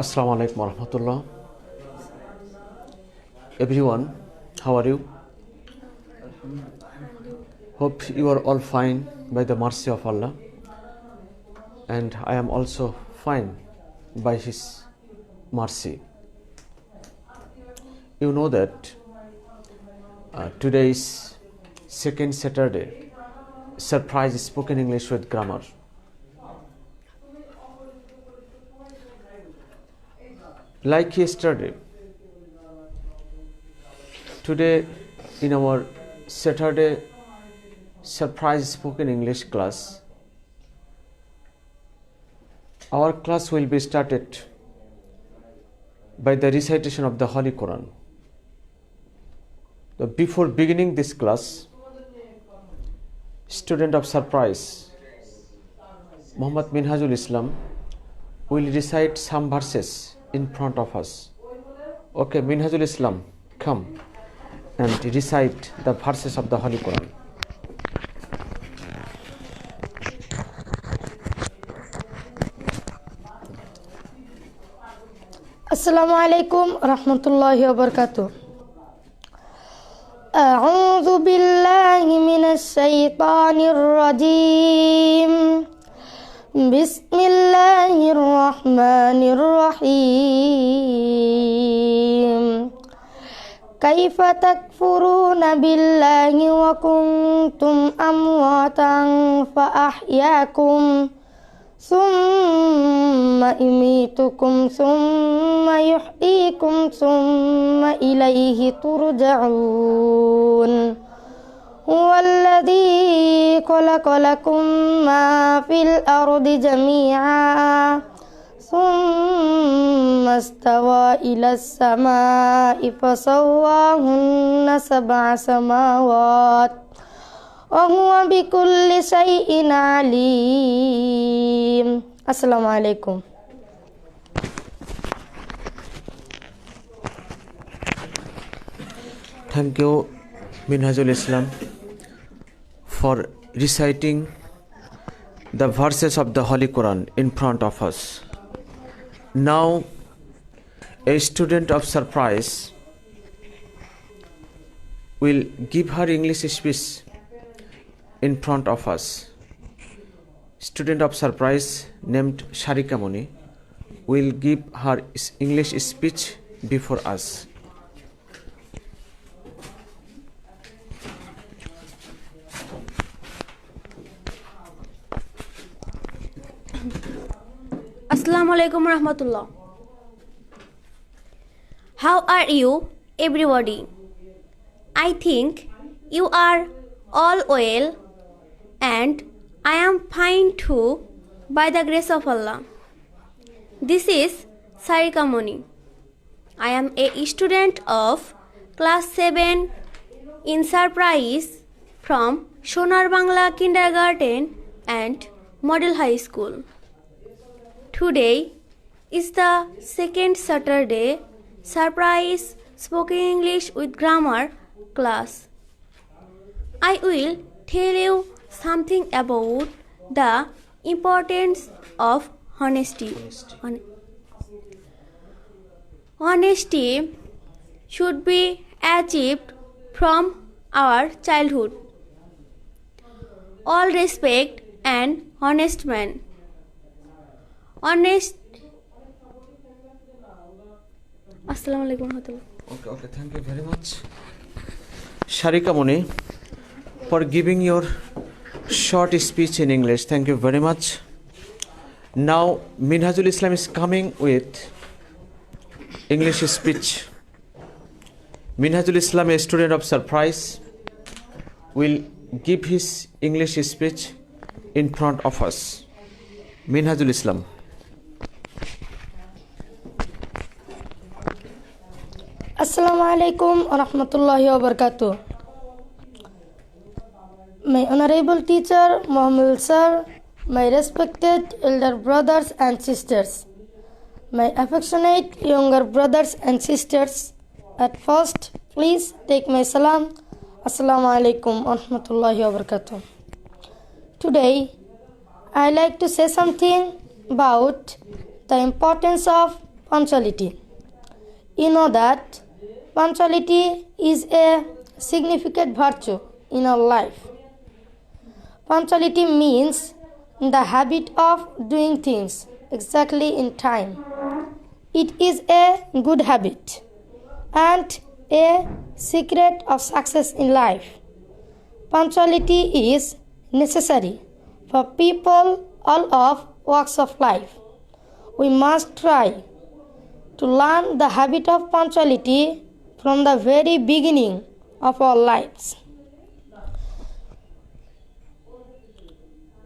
Assalamu alaikum warahmatullah. Everyone, how are you? Hope you are all fine by the mercy of Allah, and I am also fine by His mercy. You know that today is second Saturday, surprise spoken English with grammar. Like yesterday, today in our Saturday surprise spoken English class, our class will be started by the recitation of the Holy Quran. Before beginning this class, student of surprise Muhammad Minhajul Islam will recite some verses in front of us. Okay, Minhajul Islam, come and recite the verses of the Holy Quran. Assalamu alaikum rahmatullahi wa barakatuh. أعوذ بالله من الشيطان الرجيم. بسم الله الرحمن الرحيم. كيف تكفرون بالله وكنتم أمواتا فأحياكم ثم يميتكم ثم يحييكم ثم إليه ترجعون. هو الذي خلق لكم ما في الأرض جميعا ثم استوى إلى السماء فسواهن سبع سماوات وهو بكل شيء عليم. السلام عليكم. Thank you, Minhajul Islam, for reciting the verses of the Holy Quran in front of us. Now, a student of surprise will give her English speech in front of us. Student of surprise named Sharika Moni will give her English speech before us. Assalamu alaikum rahmatullah. How are you, everybody? I think you are all well, and I am fine too, by the grace of Allah. This is Sarika Moni. I am a student of class 7 in surprise from Sonar Bangla Kindergarten and Model High School. Today is the second Saturday surprise spoken English with grammar class. I will tell you something about the importance of honesty. Honesty should be achieved from our childhood. All respect an honest man. Assalamu alaikum warahmatullah. Okay, thank you very much, Sharika Moni, for giving your short speech in English. Thank you very much. Now, Minhajul Islam is coming with English speech. Minhajul Islam, a student of surprise, will give his English speech in front of us. Minhajul Islam. Assalamu alaikum wa rahmatullahi wa barakatuh. My honorable teacher, Muhammad sir, my respected elder brothers and sisters, my affectionate younger brothers and sisters, at first, please take my salam. Assalamu alaikum wa rahmatullahi wa barakatuh. Today, I like to say something about the importance of punctuality. You know that punctuality is a significant virtue in our life. Punctuality means the habit of doing things exactly in time. It is a good habit and a secret of success in life. Punctuality is necessary for people all of walks of life. We must try to learn the habit of punctuality from the very beginning of our lives.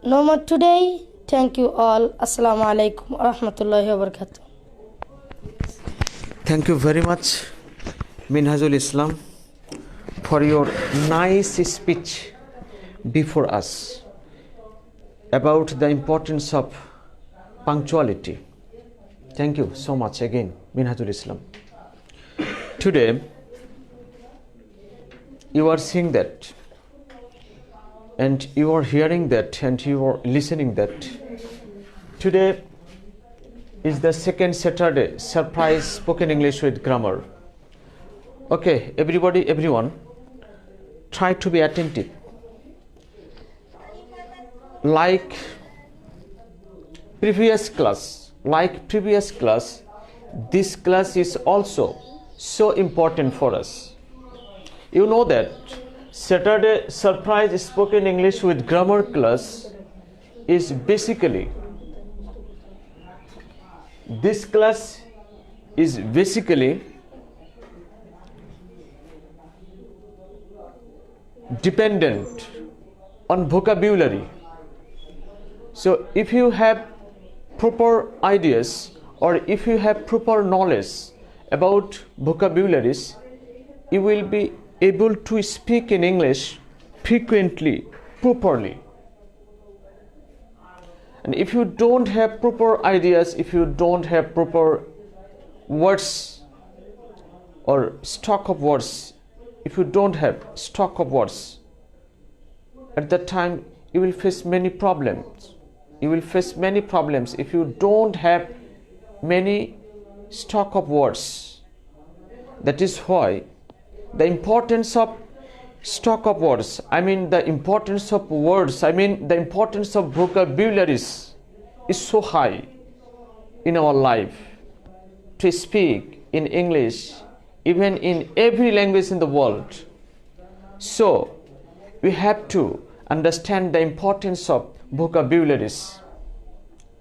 No more today. Thank you all. Assalamu alaikum wa rahmatullahi wa barakatuh. Thank you very much, Minhajul Islam, for your nice speech before us about the importance of punctuality. Thank you so much again, Minhajul Islam. Today, you are seeing that, and you are hearing that, and you are listening that. Today is the second Saturday surprise spoken English with grammar. Okay, everybody, everyone, try to be attentive. Like previous class, this class is also so important for us. You know that Saturday surprise spoken English with grammar class is basically, this class is basically dependent on vocabulary. So if you have proper ideas or if you have proper knowledge about vocabularies, you will be able to speak in English frequently, properly. And if you don't have proper ideas, if you don't have proper words or stock of words, if you don't have stock of words, at that time you will face many problems. You will face many problems if you don't have many stock of words. That is why the importance of stock of words, the importance of words, the importance of vocabularies is so high in our life. To speak in English, even in every language in the world. So, we have to understand the importance of vocabularies,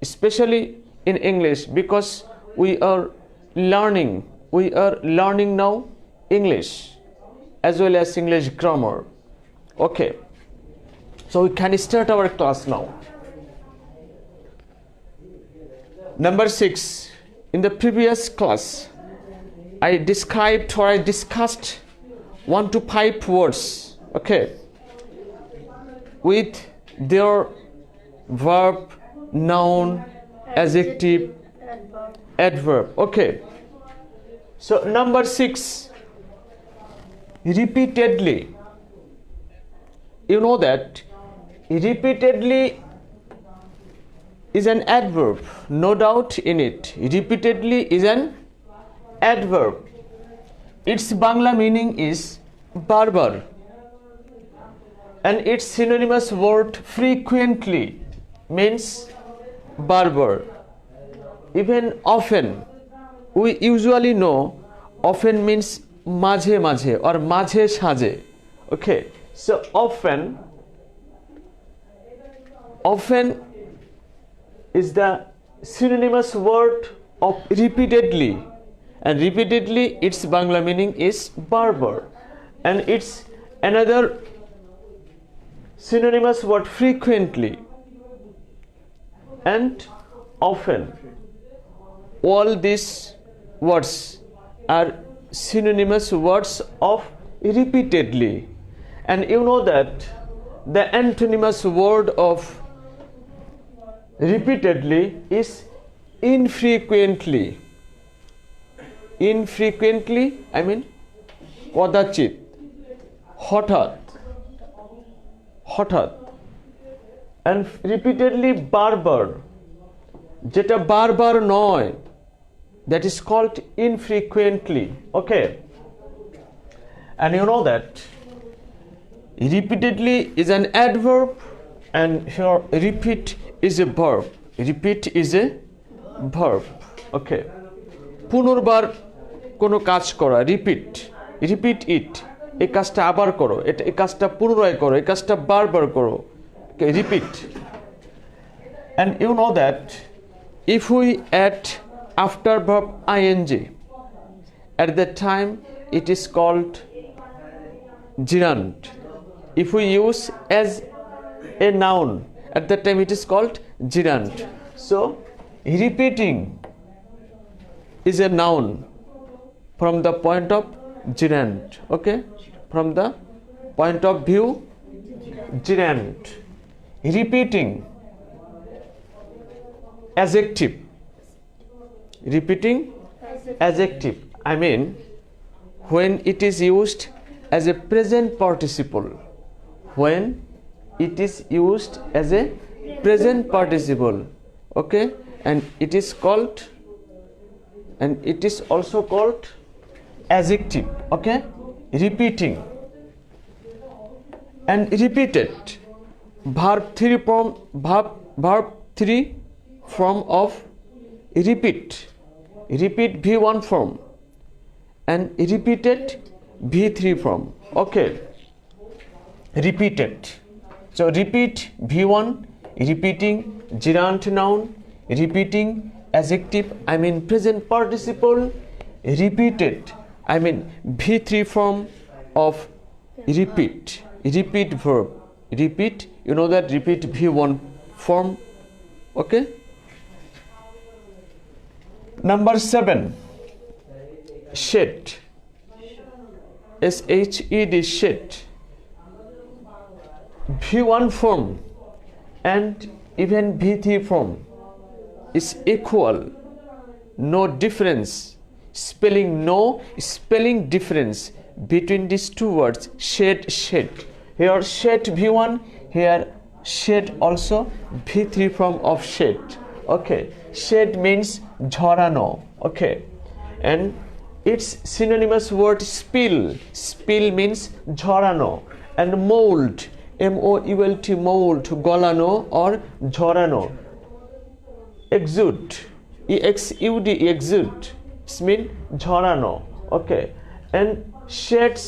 especially in English, because we are learning now English as well as English grammar. Okay, so we can start our class now. Number 6. In the previous class, I discussed 1 to 5 words, okay, with their verb, noun, adjective, adverb. Okay, so number 6, repeatedly. You know that repeatedly is an adverb, no doubt in it. Repeatedly is an adverb. Its Bangla meaning is barbar, and its synonymous word frequently means barbar. Even often, we usually know often means माझे माझे or माझे साझे. Okay, so often is the synonymous word of repeatedly, and repeatedly its Bangla meaning is barbar, and it's another synonymous word frequently and often. All these words are synonymous words of repeatedly, and you know that the antonymous word of repeatedly is infrequently. Infrequently, কদাচিৎ, হঠাৎ, and repeatedly barbar, যেটা বারবার নয়, that is called infrequently. Okay, and you know that repeatedly is an adverb, and here repeat is a verb. Repeat is a verb. Okay, পুনর্বার কোনো কাজ করা, repeat, repeat it, এই কাজটা আবার করো, এই কাজটা পুনরায় করো, এই কাজটা বারবার করো, repeat. And you know that if we add after verb ing, at that time it is called gerund. If we use as a noun, at that time it is called gerund. So repeating is a noun from the point of gerund. Okay, from the point of view gerund. Repeating adjective, repeating adjective, I mean when it is used as a present participle, when it is used as a present participle. Okay, and it is called, and it is also called adjective. Okay, repeating and repeated, verb 3 form, verb 3 form of repeat, repeat V1 form and repeated V3 form. Okay, repeated, so repeat V1, repeating gerund noun, repeating adjective, I mean present participle, repeated, I mean V3 form of repeat, repeat verb, repeat, you know that repeat V1 form. Okay, number 7, shed, shed, shed, V1 form and even V3 form is equal, no difference, no spelling difference between these two words, shed, shed. Here shed V1, here shed also V3 form of shed. Okay, shed means ঝরানো. Okay, and its synonymous word spill, spill means ঝরানো, and mold, moult, mold, গলানো or ঝরানো, exude, exud, exude, it means ঝরানো. Okay, and shed's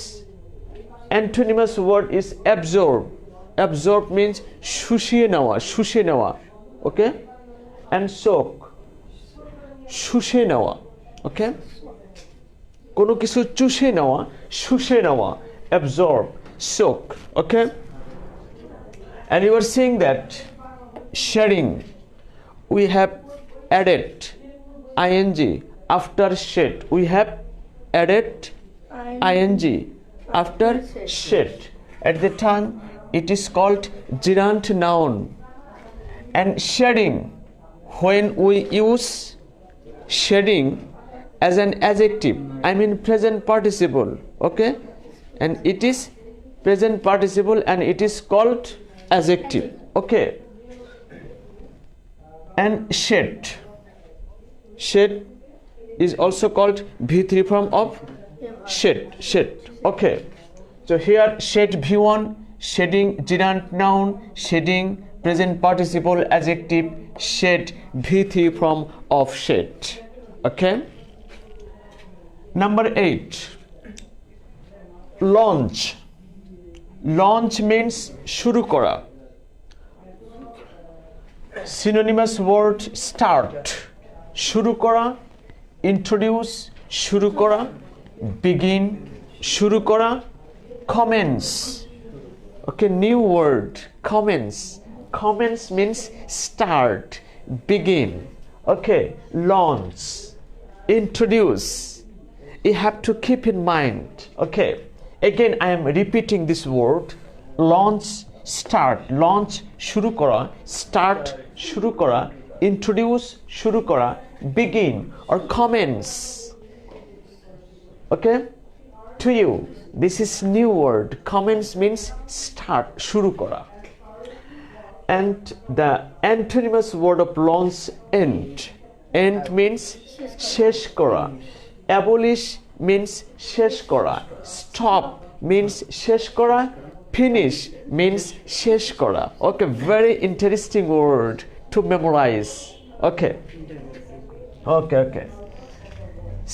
antonymous word is absorb, absorb means শুষিয়ে নেওয়া, শুষে নেওয়া. Okay, and soak, শুষে নেওয়া. Okay, কোনো কিছু চুষে নেওয়া, শুষে নেওয়া, absorb, soak. Okay, and you are saying that shedding, we have added ing after shed, we have added ing after shed. At the time it is called gerund noun. And shedding, when we use shedding as an adjective, I mean present participle. Okay, and it is present participle and it is called adjective. Okay, and shed, shed is also called V3 form of shed, shed. Okay, so here shed V1, shedding gerund noun, shedding present participle adjective, shed V3 form of shed. Okay, number 8, launch, launch means শুরু করা, synonymous word start, শুরু করা, introduce, শুরু করা, begin, শুরু করা, commence. Okay, new word, commence, commence means start, begin. Okay, launch, introduce, you have to keep in mind. Okay, again I am repeating this word, launch, start, launch শুরু করা, start শুরু করা, introduce শুরু করা, begin or commence. Okay, to you this is new word, commence means start, শুরু করা. And the antonymous word of launch, end, end means শেষ করা, abolish means শেষ করা, stop means শেষ করা, finish means শেষ করা. Okay, very interesting word to memorize. Okay.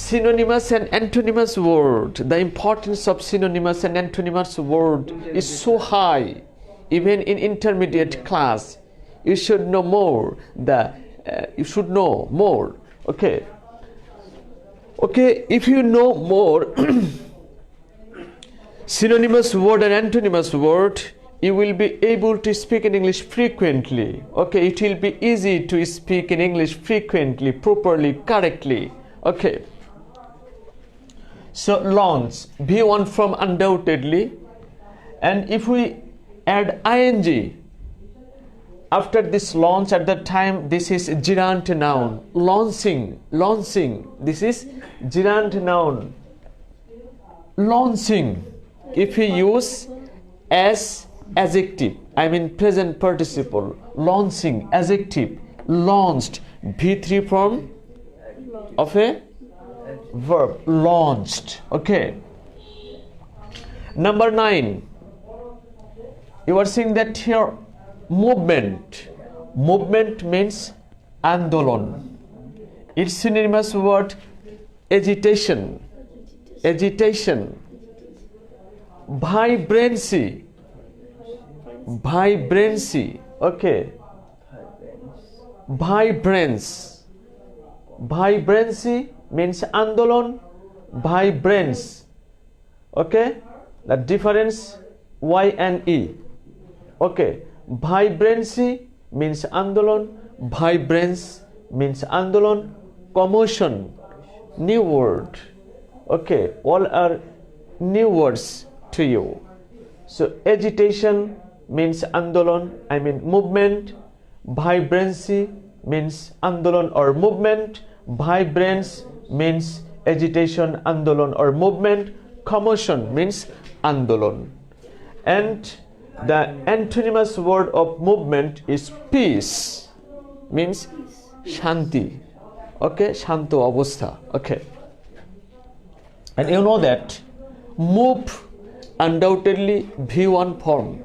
Synonymous and antonymous word. The importance of synonymous and antonymous word is so high. Even in intermediate class, you should know more. You should know more. Okay. If you know more synonymous word and antonymous word, you will be able to speak in English frequently. Okay, it will be easy to speak in English frequently, properly, correctly. Okay. So launch, V1 from undoubtedly, and if we add ing after this launch, at that time this is gerund noun. Launching, this is gerund noun. Launching, if we use as adjective, I mean present participle, launching, adjective, launched, V3 form of a verb, launched. Okay. Number 9, you are seeing that here movement means andolon. Its synonymous word agitation, vibrancy. Okay, vibrancy means andolon, vibrance. Okay, the difference Y and E. Okay, vibrancy means andolon, vibrance means andolon, commotion, new word. Okay, all are new words to you. So agitation means andolon, I mean movement, vibrancy means andolon or movement, vibrance means agitation, andolon or movement, commotion means andolon. And the antonymous word of movement is peace, means shanti. Okay, shanto obostha. Okay, and you know that move, undoubtedly V1 form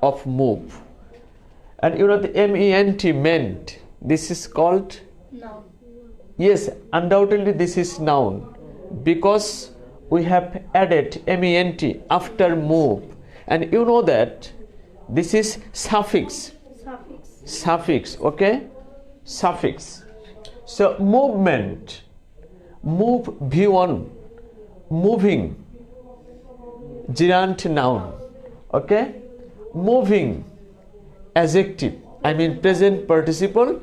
of move, and you know the ment, meant, this is called Noun. Yes, undoubtedly this is noun, because we have added ment after move, and you know that this is suffix. Okay, suffix. So movement, move V1, moving, gerund noun. Okay, moving, adjective, I mean present participle,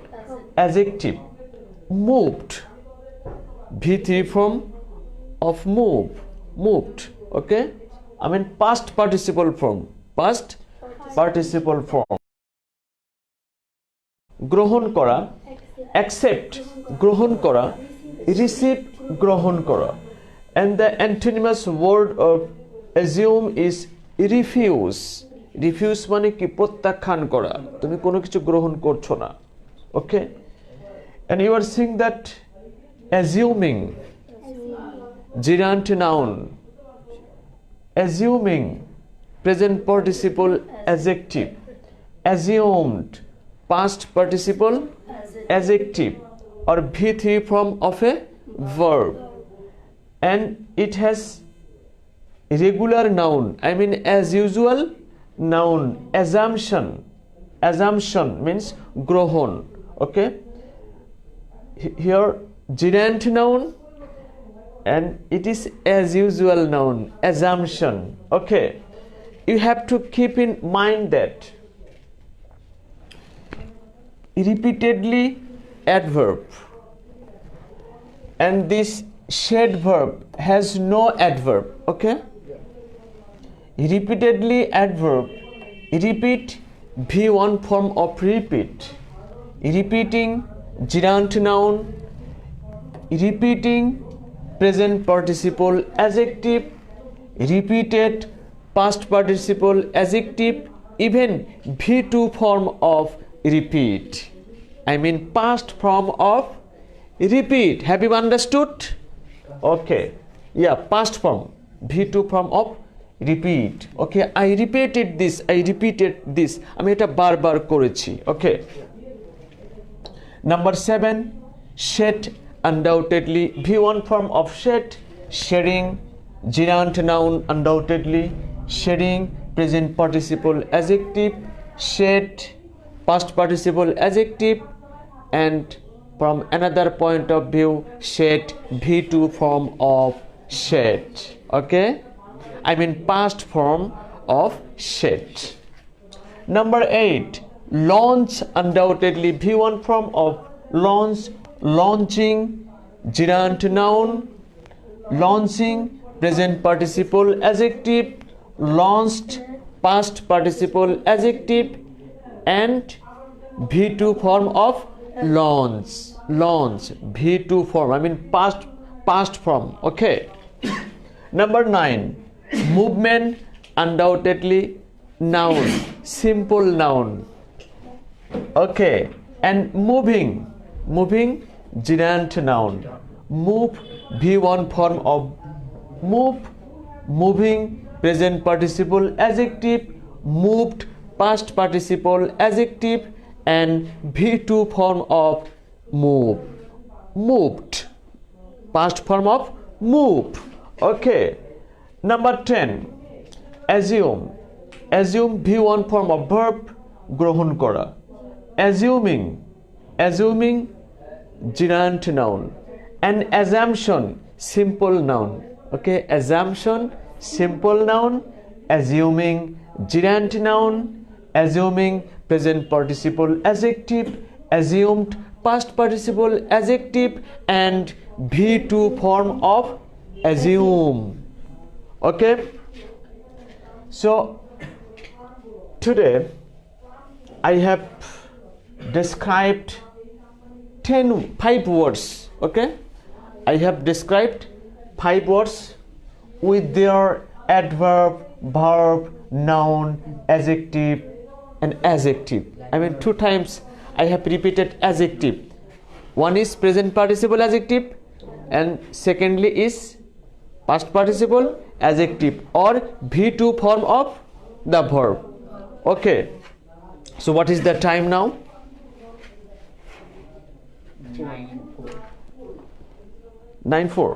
adjective, moved, V3 form of moved. Okay, I mean past participle form. গ্রহণ করা, accept, গ্রহণ করা, receive, গ্রহণ করা. And the antonymous word of assume is refuse. Refuse মানে কি? প্রত্যাখ্যান করা, তুমি কোনো কিছু গ্রহণ করছো না. Okay, and you are seeing that assuming, gerund noun, assuming, present participle, adjective, assumed, past participle, adjective, or V3 form of a verb, and it has regular noun, I mean as usual noun, assumption means grohon. Okay, here gerund noun, and it is as usual noun, assumption. Okay, you have to keep in mind that repeatedly adverb, and this said verb has no adverb. Okay, repeatedly adverb, repeat, V1 form of repeat, repeating, gerund noun, repeating, present participle, adjective, repeated, past participle, adjective, even V2 form of repeat, I mean past form of Repeat. Have you understood? Okay. Yeah, past form. V2 form of repeat. Okay, I repeated this. I repeated this. আমি এটা বারবার করেছি. Okay. Number 7. Shed. Undoubtedly. V1 form of shed. Shedding. Gerund noun. Undoubtedly. Shedding. Present participle adjective. Shed. Past participle adjective. And from another point of view, shed. V2 form of shed. Okay, I mean past form of shed. Number 8. Launch. Undoubtedly V1 form of launch. Launching. Gerund noun. Launching. Present participle adjective. Launched. Past participle adjective. And V2 form of launch. Launch. V2 form, I mean past form. Okay. Number 9. Movement. Undoubtedly noun. Simple noun. Okay. And moving. Moving. Gerund noun. Move. V1 form of move. Moving. Present participle adjective. Moved. Past participle adjective. And V2 form of move. Moved. Past form of move. Okay. Number 10. Assume. Assume V1 form of verb. গ্রহণ করা. Assuming. Assuming. Gerund noun. And assumption. Simple noun. Okay. Assumption. Simple noun. Assuming. Gerund noun. Assuming. Present participle adjective. Assumed. Past participle adjective. And V2 form of assume. Okay. So today I have described 5 words. Okay, I have described 5 words with their adverb, verb, noun, adjective and adjective. I mean 2 times I have repeated adjective. One is present participle adjective and secondly is past participle adjective or V2 form of the verb. Okay. So what is the time now? 9:04.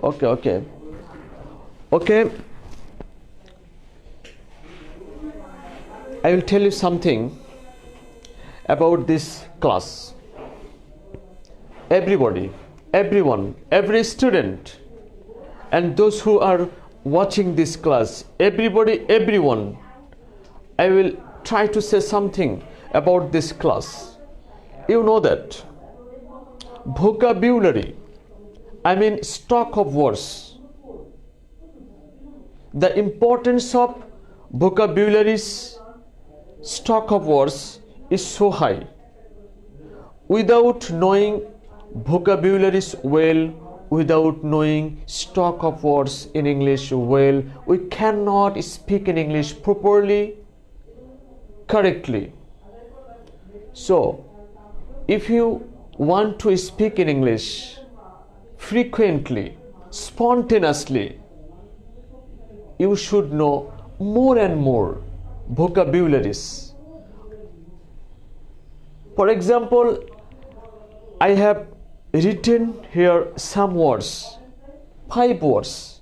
Okay, okay. Okay. I will tell you something about this class. Everybody, everyone, every student and those who are watching this class, everybody, everyone, I will try to say something about this class. You know that vocabulary, I mean stock of words, the importance of vocabulary's stock of words is so high. Without knowing vocabularies well, without knowing stock of words in English well, we cannot speak in English properly, correctly. So if you want to speak in English frequently, spontaneously, you should know more and more vocabularies. For example, I have written here some words, 5 words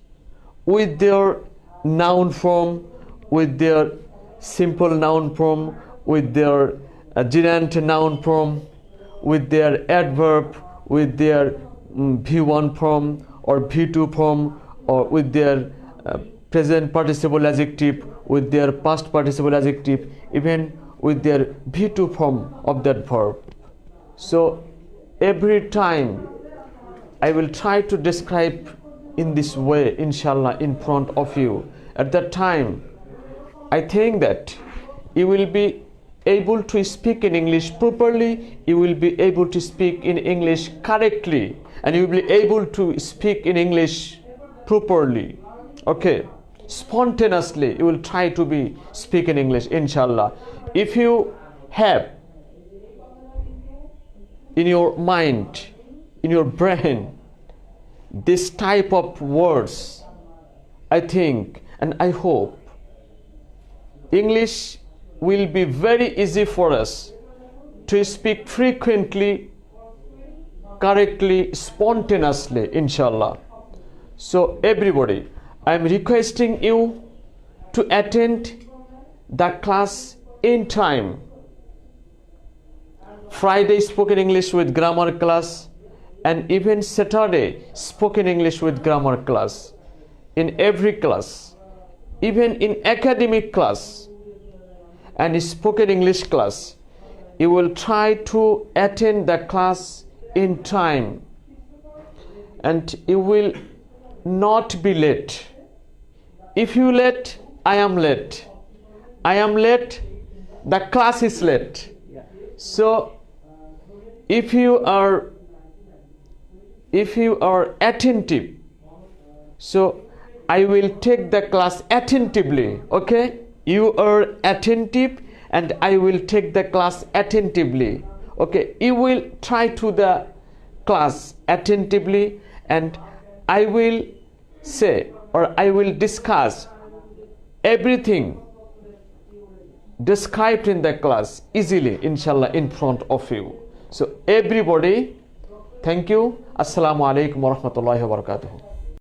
with their noun form, with their simple noun form, with their gerund noun form, with their adverb, with their V1 form or V2 form, or with their present participle adjective, with their past participle adjective, even with their V2 form of that verb. So every time I will try to describe in this way, inshallah, in front of you. At that time, I think that you will be able to speak in English properly, you will be able to speak in English correctly, and you will be able to speak in English properly. Okay, spontaneously you will try to be speak in English, inshallah. If you have in your mind in your brain this type of words. I think and I hope English will be very easy for us to speak frequently, correctly, spontaneously, inshallah. So everybody, I am requesting you to attend the class in time. Friday spoken English with grammar class, and even Saturday spoken English with grammar class. In every class, even in academic class and spoken English class, you will try to attend the class in time, and you will not be late. If you late, I am late. I am late, the class is late. So if you are attentive, so I will take the class attentively. Okay, you are attentive and I will take the class attentively. Okay, you will try to the class attentively, and I will say or I will discuss everything described in the class easily, inshallah, in front of you. So everybody, thank you. Assalamu alaikum wa rahmatullahi wa barakatuh.